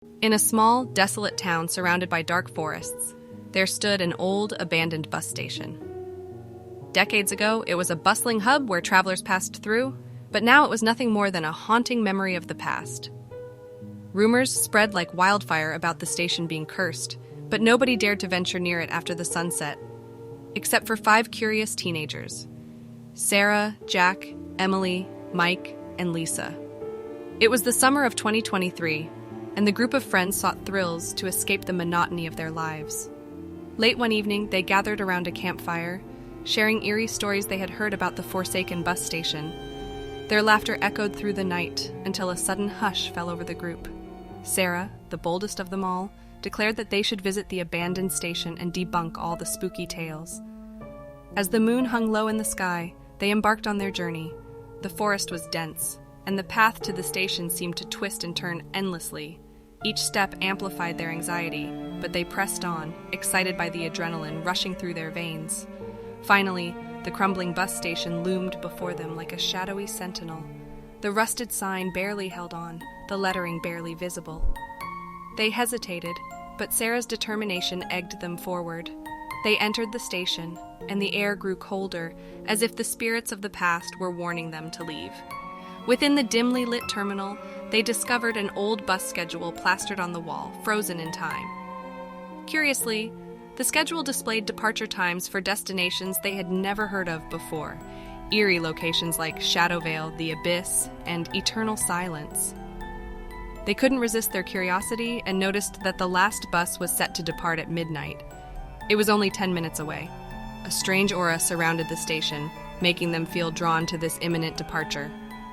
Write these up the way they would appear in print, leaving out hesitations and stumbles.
In a small, desolate town surrounded by dark forests, there stood an old, abandoned bus station. Decades ago, it was a bustling hub where travelers passed through, but now it was nothing more than a haunting memory of the past. Rumors spread like wildfire about the station being cursed, but nobody dared to venture near it after the sunset, except for 5 curious teenagers: Sarah, Jack, Emily, Mike, and Lisa. It was the summer of 2023, and the group of friends sought thrills to escape the monotony of their lives. Late one evening, they gathered around a campfire, sharing eerie stories they had heard about the forsaken bus station. Their laughter echoed through the night until a sudden hush fell over the group. Sarah, the boldest of them all, declared that they should visit the abandoned station and debunk all the spooky tales. As the moon hung low in the sky, they embarked on their journey. The forest was dense, and the path to the station seemed to twist and turn endlessly. Each step amplified their anxiety, but they pressed on, excited by the adrenaline rushing through their veins. Finally, the crumbling bus station loomed before them like a shadowy sentinel. The rusted sign barely held on, the lettering barely visible. They hesitated, but Sarah's determination egged them forward. They entered the station, and the air grew colder, as if the spirits of the past were warning them to leave. Within the dimly lit terminal, they discovered an old bus schedule plastered on the wall, frozen in time. Curiously, the schedule displayed departure times for destinations they had never heard of before, eerie locations like Shadowvale, the Abyss, and Eternal Silence. They couldn't resist their curiosity and noticed that the last bus was set to depart at midnight. It was only 10 minutes away. A strange aura surrounded the station, making them feel drawn to this imminent departure.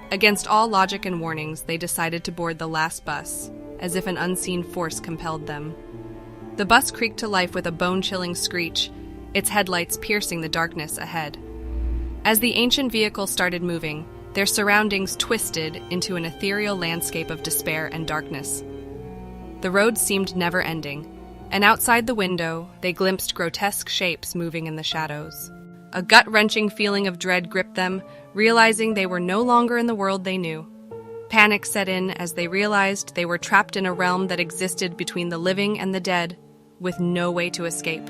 Against all logic and warnings, they decided to board the last bus, as if an unseen force compelled them. The bus creaked to life with a bone-chilling screech, its headlights piercing the darkness ahead. As the ancient vehicle started moving, their surroundings twisted into an ethereal landscape of despair and darkness. The road seemed never-ending, and outside the window, they glimpsed grotesque shapes moving in the shadows. A gut-wrenching feeling of dread gripped them, realizing they were no longer in the world they knew. Panic set in as they realized they were trapped in a realm that existed between the living and the dead, with no way to escape.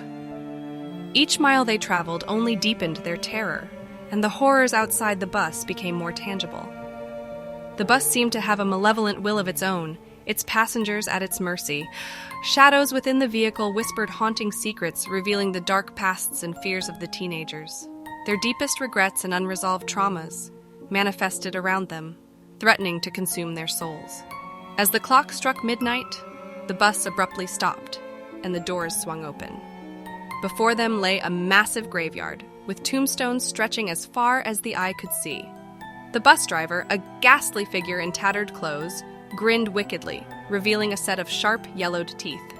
Each mile they traveled only deepened their terror, and the horrors outside the bus became more tangible. The bus seemed to have a malevolent will of its own, its passengers at its mercy. Shadows within the vehicle whispered haunting secrets, revealing the dark pasts and fears of the teenagers. Their deepest regrets and unresolved traumas manifested around them, threatening to consume their souls. As the clock struck midnight, the bus abruptly stopped, and the doors swung open. Before them lay a massive graveyard, with tombstones stretching as far as the eye could see. The bus driver, a ghastly figure in tattered clothes, grinned wickedly, revealing a set of sharp, yellowed teeth.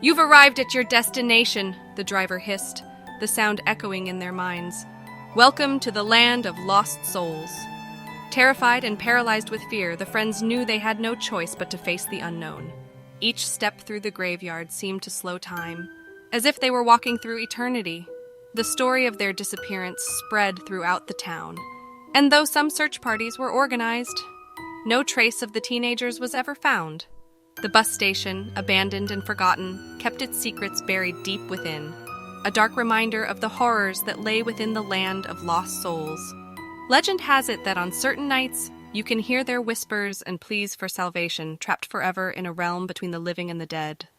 "You've arrived at your destination," the driver hissed, the sound echoing in their minds. "Welcome to the land of lost souls." Terrified and paralyzed with fear, the friends knew they had no choice but to face the unknown. Each step through the graveyard seemed to slow time, as if they were walking through eternity. The story of their disappearance spread throughout the town, and though some search parties were organized, no trace of the teenagers was ever found. The bus station, abandoned and forgotten, kept its secrets buried deep within, a dark reminder of the horrors that lay within the land of lost souls. Legend has it that on certain nights, you can hear their whispers and pleas for salvation, trapped forever in a realm between the living and the dead.